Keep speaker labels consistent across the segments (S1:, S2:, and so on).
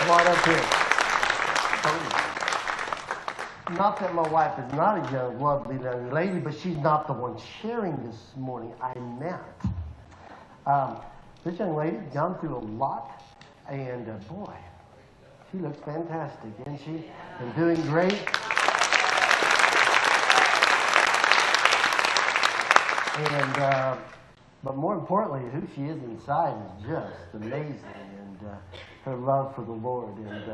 S1: Come on up here. Not that my wife is not a young, lovely young lady, but she's not the one sharing this morning. I meant. This young lady's gone through a lot, and boy, she looks fantastic, isn't she? And doing great. And but more importantly, who she is inside is just amazing, and her love for the Lord and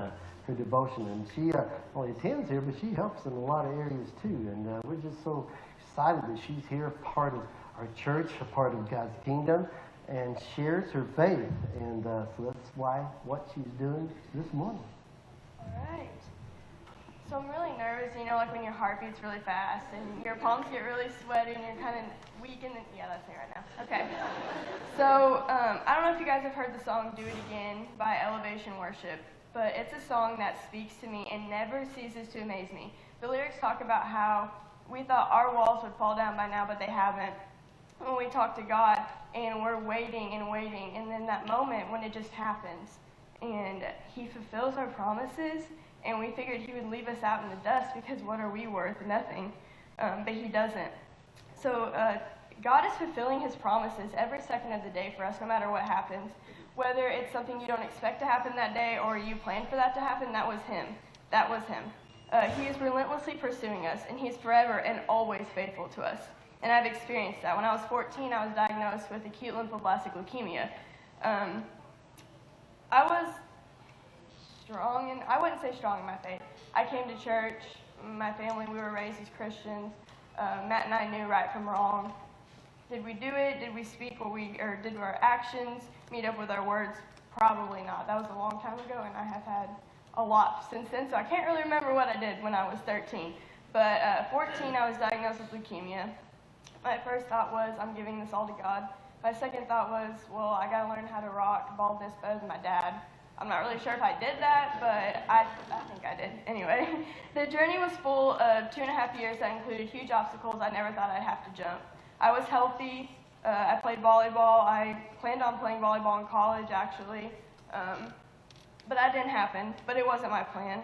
S1: her devotion. And she only attends here, but she helps in a lot of areas too. And we're just so excited that she's here, part of our church, a part of God's kingdom, and shares her faith. And so that's why what she's doing this morning.
S2: All right. So I'm really nervous, like when your heart beats really fast and your palms get really sweaty and you're kind of weak and yeah, that's me right now. Okay. So I don't know if you guys have heard the song Do It Again by Elevation Worship, but it's a song that speaks to me and never ceases to amaze me. The lyrics talk about how we thought our walls would fall down by now, but they haven't. When we talk to God and we're waiting, and then that moment when it just happens and He fulfills our promises. And we figured He would leave us out in the dust because what are we worth? Nothing. But He doesn't. So God is fulfilling His promises every second of the day for us, no matter what happens. Whether it's something you don't expect to happen that day or you planned for that to happen, that was Him. That was Him. He is relentlessly pursuing us, and He's forever and always faithful to us. And I've experienced that. When I was 14, I was diagnosed with acute lymphoblastic leukemia. I was strong, and I wouldn't say strong in my faith. I came to church. My family, we were raised as Christians. Matt and I knew right from wrong. Did we do it? Did we speak or did our actions meet up with our words? Probably not. That was a long time ago, and I have had a lot since then, so I can't really remember what I did when I was 13. But 14, I was diagnosed with leukemia. My first thought was, I'm giving this all to God. My second thought was, well, I got to learn how to rock baldness better than my dad. I'm not really sure if I did that, but I think I did. Anyway, the journey was full of 2.5 years that included huge obstacles I never thought I'd have to jump. I was healthy. I played volleyball. I planned on playing volleyball in college, actually. But that didn't happen, but it wasn't my plan.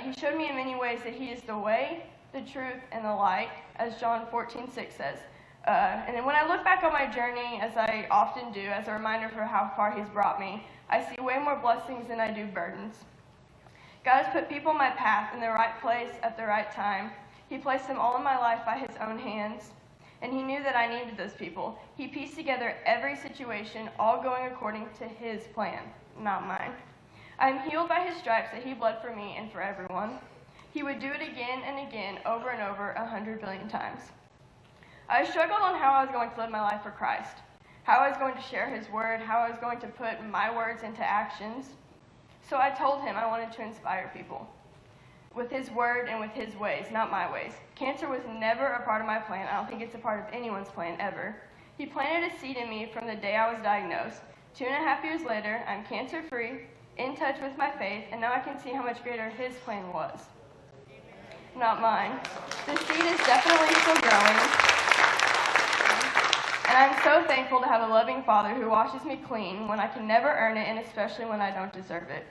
S2: He showed me in many ways that He is the way, the truth, and the light, as John 14:6 says. And then when I look back on my journey, as I often do, as a reminder for how far He's brought me, I see way more blessings than I do burdens. God has put people in my path in the right place at the right time. He placed them all in my life by His own hands, and He knew that I needed those people. He pieced together every situation, all going according to His plan, not mine. I am healed by His stripes that He bled for me and for everyone. He would do it again and again, over and over, 100 billion times. I struggled on how I was going to live my life for Christ, how I was going to share His word, how I was going to put my words into actions. So I told Him I wanted to inspire people with His word and with His ways, not my ways. Cancer was never a part of my plan. I don't think it's a part of anyone's plan ever. He planted a seed in me from the day I was diagnosed. 2.5 years later, I'm cancer-free, in touch with my faith, and now I can see how much greater His plan was, not mine. The seed is definitely still growing. And I'm so thankful to have a loving Father who washes me clean when I can never earn it, and especially when I don't deserve it.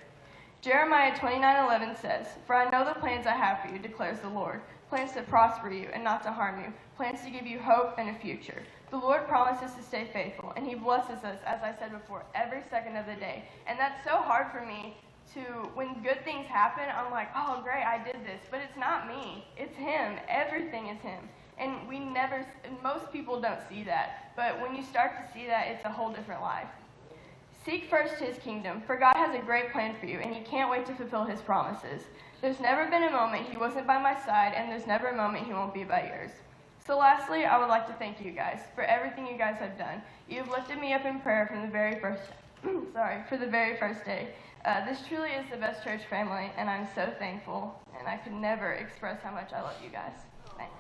S2: Jeremiah 29:11 says, "For I know the plans I have for you, declares the Lord, plans to prosper you and not to harm you, plans to give you hope and a future." The Lord promises to stay faithful, and He blesses us, as I said before, every second of the day. And that's so hard for me to, when good things happen, I'm like, oh, great, I did this. But it's not me. It's Him. Everything is Him. And most people don't see that. But when you start to see that, it's a whole different life. Seek first His kingdom, for God has a great plan for you, and He can't wait to fulfill His promises. There's never been a moment He wasn't by my side, and there's never a moment He won't be by yours. So lastly, I would like to thank you guys for everything you guys have done. You've lifted me up in prayer from the very first, for the very first day. This truly is the best church family, and I'm so thankful, and I could never express how much I love you guys. Thanks.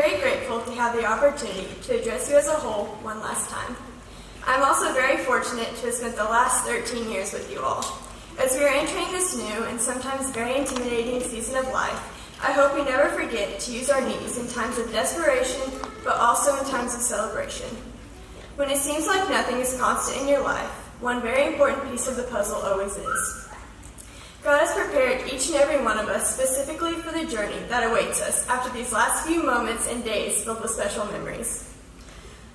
S3: very grateful to have the opportunity to address you as a whole one last time. I'm also very fortunate to have spent the last 13 years with you all. As we are entering this new and sometimes very intimidating season of life, I hope we never forget to use our knees in times of desperation, but also in times of celebration. When it seems like nothing is constant in your life, one very important piece of the puzzle always is. God has prepared each and every one of us specifically for the journey that awaits us after these last few moments and days filled with special memories.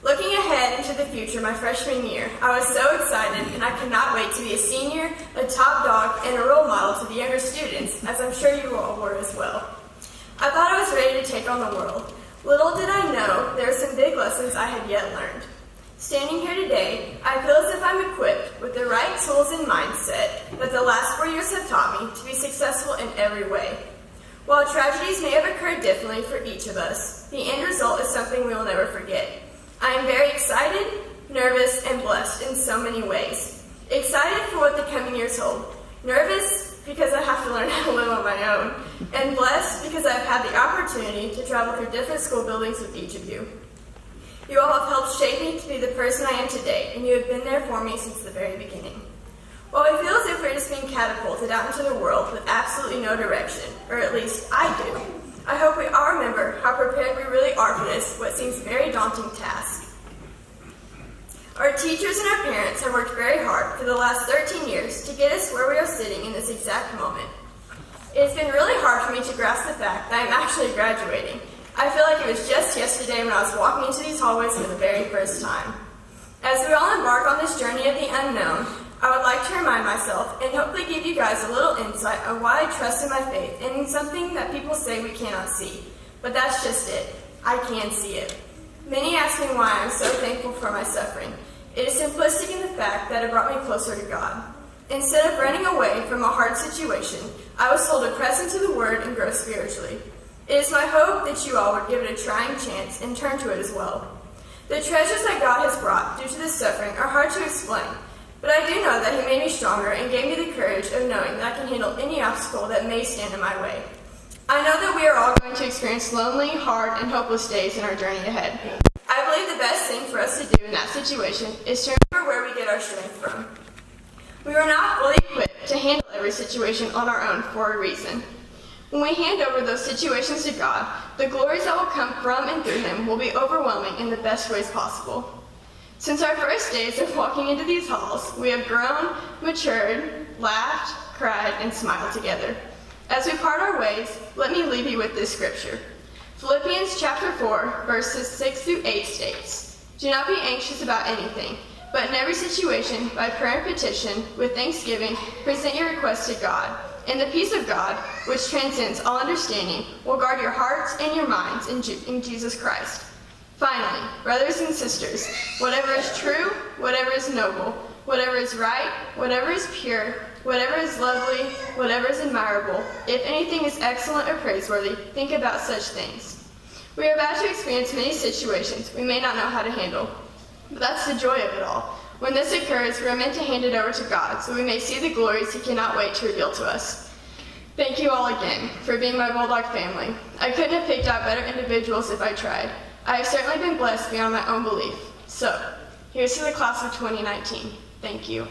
S3: Looking ahead into the future my freshman year, I was so excited and I could not wait to be a senior, a top dog, and a role model to the younger students, as I'm sure you all were as well. I thought I was ready to take on the world. Little did I know there were some big lessons I had yet learned. Standing here today, I feel as if I'm equipped with the right tools and mindset that the last 4 years have taught me to be successful in every way. While tragedies may have occurred differently for each of us, the end result is something we will never forget. I am very excited, nervous, and blessed in so many ways. Excited for what the coming years hold. Nervous because I have to learn how to live on my own. And blessed because I've had the opportunity to travel through different school buildings with each of you. You all have helped shape me to be the person I am today, and you have been there for me since the very beginning. While I feel as if we're just being catapulted out into the world with absolutely no direction, or at least I do, I hope we all remember how prepared we really are for this, what seems very daunting task. Our teachers and our parents have worked very hard for the last 13 years to get us where we are sitting in this exact moment. It's been really hard for me to grasp the fact that I'm actually graduating. I feel like it was just yesterday when I was walking into these hallways for the very first time. As we all embark on this journey of the unknown, I would like to remind myself and hopefully give you guys a little insight on why I trust in my faith and in something that people say we cannot see. But that's just it. I can see it. Many ask me why I'm so thankful for my suffering. It is simplistic in the fact that it brought me closer to God. Instead of running away from a hard situation, I was told to press into the Word and grow spiritually. It is my hope that you all would give it a trying chance and turn to it as well. The treasures that God has brought due to this suffering are hard to explain, but I do know that He made me stronger and gave me the courage of knowing that I can handle any obstacle that may stand in my way. I know that we are all going to experience lonely, hard, and hopeless days in our journey ahead. I believe the best thing for us to do in that situation is to remember where we get our strength from. We are not fully equipped to handle every situation on our own for a reason. When we hand over those situations to God, the glories that will come from and through Him will be overwhelming in the best ways possible. Since our first days of walking into these halls, we have grown, matured, laughed, cried, and smiled together. As we part our ways, let me leave you with this scripture. Philippians chapter 4, verses 6 through 8 states, "Do not be anxious about anything, but in every situation, by prayer and petition, with thanksgiving, present your requests to God. And the peace of God, which transcends all understanding, will guard your hearts and your minds in Jesus Christ. Finally, brothers and sisters, whatever is true, whatever is noble, whatever is right, whatever is pure, whatever is lovely, whatever is admirable, if anything is excellent or praiseworthy, think about such things." We are about to experience many situations we may not know how to handle, but that's the joy of it all. When this occurs, we are meant to hand it over to God so we may see the glories He cannot wait to reveal to us. Thank you all again for being my Bulldog family. I couldn't have picked out better individuals if I tried. I have certainly been blessed beyond my own belief. So, here's to the class of 2019. Thank you.